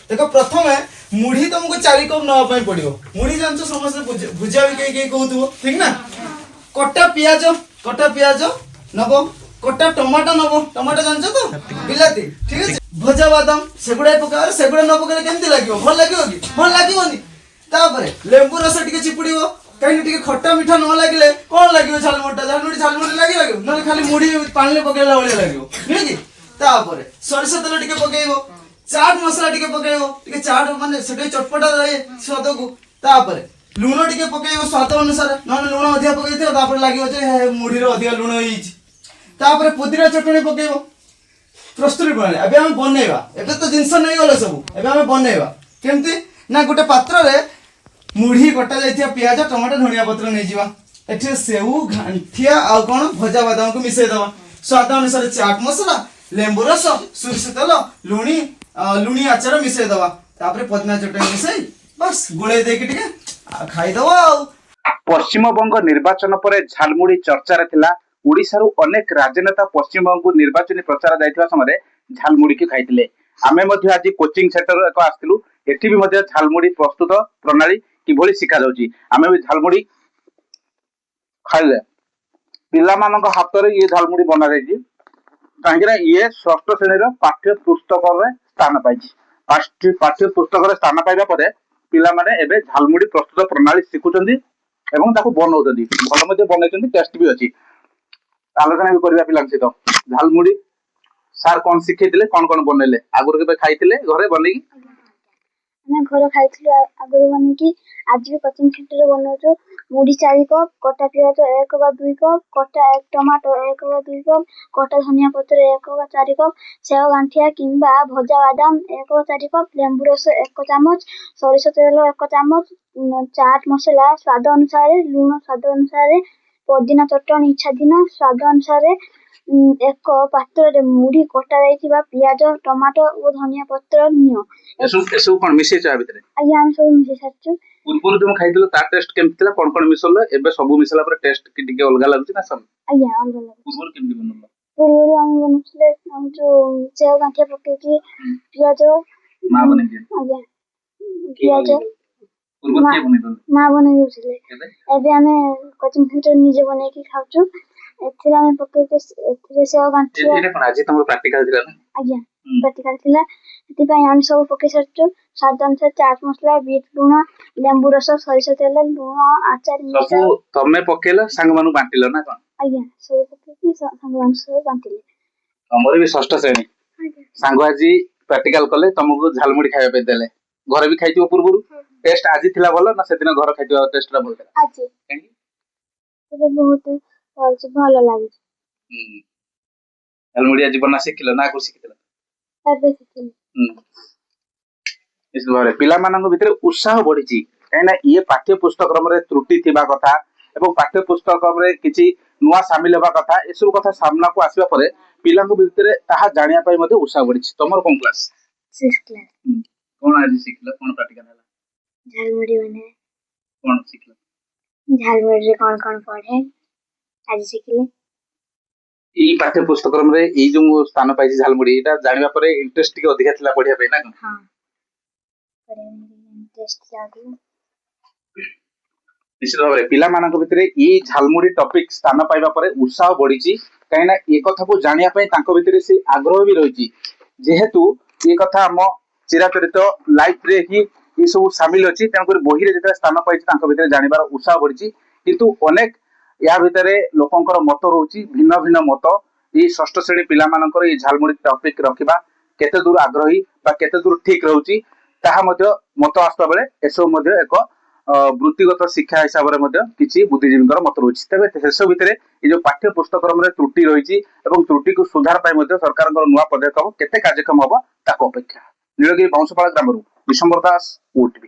देखो प्रथम मुढ़ी तुमको 4 कप नवा पड़ो मुढ़ी जानच समस्त भुजा भी कई कहूथो ठीक ना कटा पियाज नब कटा टमाटो नब टमाटो जानच तो बिलाती ठीक है भजा बादाम सेगुड़ा पका सेगुड़ा न पकड़े केमती लगे भल लगे कि भल लगे लेंबू रस टे चिपुड़ कहीं टे खट्टा मीठा न लगे कौन लगे झालमुड़ी लगे ना खाली मुढ़ी पानी पकड़ा भाई लगे नुहे कि सरिष तेल टे पकड़ चाट मसला टे पकड़ चाट माने चटपटा रहे स्वाद को लुण टे पकड़ स्वाद अनुसार ना लुण अधिक पकड़ लगे मुढ़ी अधिक लुण हो पुदीना चटनी पकड़ प्रस्तुति प्रणाली अभी आम बनइबा एबे तो जिनस नहीं गले सब एबे आम बनइबा केमती ना गोटे पात्र रे मुढ़ी कटा जाइथिया पियाज टमाटर धनिया पत्र नहीं जीवा एठी सेऊ घांठिया आ कोन भजा बादाम को मिसै दवा स्वाद अनुसार चाट मसला लेंबू रस सुरस तेल लुणी आचार मिसै दवा तापरे पुदीना चटनी मिसै बस गुळे देके टिके खाई दवा। पश्चिम बंग निर्वाचन पर झालमुड़ी चर्चा रे थिला ओडिशारू अनेक राजनेता पश्चिम बंग निर्वाचन प्रचार जाइथिबा समय झालमुड़ी की खाइथिले आमे मध्ये आज कोचिंग सेंटर एक आस्थिलु एठी भी मध्ये झालमुड़ी प्रस्तुत प्रणाली किभଳି शिखा जाउची आमे भी झालमुड़ी खाइले पिला मानक हाथ रे ये झालमुड़ी बना जाइची काहेकि ये षष्ठ श्रेणी रो पाठ्य पुस्तक रे स्थान पाइची पाठ्य पुस्तक रे स्थान पाइबा परे पिला माने एबे झालमुड़ी प्रस्तुत प्रणाली शिखुचंदी एवं ताको बनौचंदी भल मध्ये बनैचंदी टेस्ट भी अछि आलोचना भी करबा पिला सहित झालमुड़ी सार कौन शिखेइतिले कौन बनैले आगुर के खाइतिले घरे बनेकी मैं घर खाई आगुरी बन की आज भी कोचिंग सेंटर बनाऊ मुढ़ी 4 कप कटा पियाज 1 वा 2 कप कटा 1 टमाटो 1 वा 2 कप कटा धनिया पत्र 1 वा 4 कप सेव गांठिया किंबा भजा बादाम 1 वा 4 कप लेंबू रस 1 चामच सरिष तेल 1 चामच चाट मसला स्वाद अनुसार लुण स्वाद अनुसार पुदीना चटनी इच्छाधीन स्वाद अनुसार एक पात्र रे मुढ़ी कटा जाइथिबा पियाज टमाटो और धनिया पत्र नियो एसु कोन मिसे चा भितरे आया हम सब मिसे साचु पूर्व तुम खाइदिलो ता टेस्ट केमतिला कोन मिसल एबे सब मिसला पर टेस्ट की टिके अलगा लागुची ना सब आया अलगा लागुची पूर्व केमति बनलो पूर्व हम बनसले हम जो सेव गांठिया पके की पियाज मां बने दिए आया पियाज पूर्व के बने दो मां बने दोसले एबे हमें कोचिंग सेंटर निजे बने की खाउछु एथिरा हमें पके के एथिरे सेव गांठिया एने कोन आज तुम प्रैक्टिकल दिला ना आया प्रैक्टिकल थिला एति पय हम सब पके सरछु स्वाद अनुसार चाट मसला बीट लुण लेंबू रस सरिष तेल लुण आचार मिसा सब तमे पकेला संग मानु बांटिलो ना कोन आया सब पके की संगवान सब बांटिले हमर भी षष्ठ श्रेणी संग आजी प्रैक्टिकल कले तुमको झालमुड़ी खाइबा पे देले घर भी खाइतिबो पूर्वरु टेस्ट आजी थिला भलो ना सेदिन घर खाइतिबा टेस्ट ला भलो आजी ते बहुत भलो लागै झालमुड़ी आजी बना सिखिलो ना को सिखितला एबे सिखिली इस बारे पिला मानक भितर उत्साह बढ़िची काइना ये पाठ्य पुस्तक क्रम रे त्रुटि थिबा कथा एवं पाठ्य पुस्तक क्रम रे किछि नुवा शामिल होबा कथा ए सब कथा सामना को आसीबा परे पिलांक भितर ताहा जानिया पय मध्ये उत्साह बढ़िची तमर कोन क्लास 6th क्लास कोन आज सिखला कोन प्रैक्टिकल हला झालमुड़ी बने कोन सिखला झालमुड़ी रे कोन पढ़े आज सिखले ई पाठ्य पुस्तक क्रम रे ई जो स्थान पाइछि झालमुड़ी एटा जानिबा परे इंटरेस्ट के अधिक थिला पढिया पे ना हां पढ़े इंटरेस्ट लागू निश्चित भाव पिला मानक भितर ई झालमुड़ी टॉपिक स्थान पाइबा परे उत्साह बढ़िची काइना ए कथा को जानिया पय तांको भितर से आग्रह भी रहिची जेहेतु ए कथा हम चिराचरित लाइफ रे ही ये सब शामिल अछि तनकर बही रे जेता स्थान पाइछि तांको भितर जानिबार उत्साह बढ़िची किंतु अनेक या भितर लोकंकर मत रहउची भिन्न भिन्न मत ई षष्ठ श्रेणी पिला मानकर ई झालमुड़ी टॉपिक रखिबा केते दूर आग्रही बा केते दूर ठीक रहउची ताहा मध्ये मत आस्ता बेले एसो मध्ये एक वृत्तिगत शिक्षा हिसाब रे मध्ये किछि बुद्धिजीवींकर मत रहउची तबे सेसो भितरे ई जो पाठ्य पुस्तक क्रम रे त्रुटि रहिची एवं त्रुटि को सुधार पाई मध्ये सरकारकर नुवा पदक्षेप केते कार्यक्रम हबो ताको अपेक्षा नीलगिरी बाउंसपाड़ा ग्रामरू विशंबर दास ओटीवी।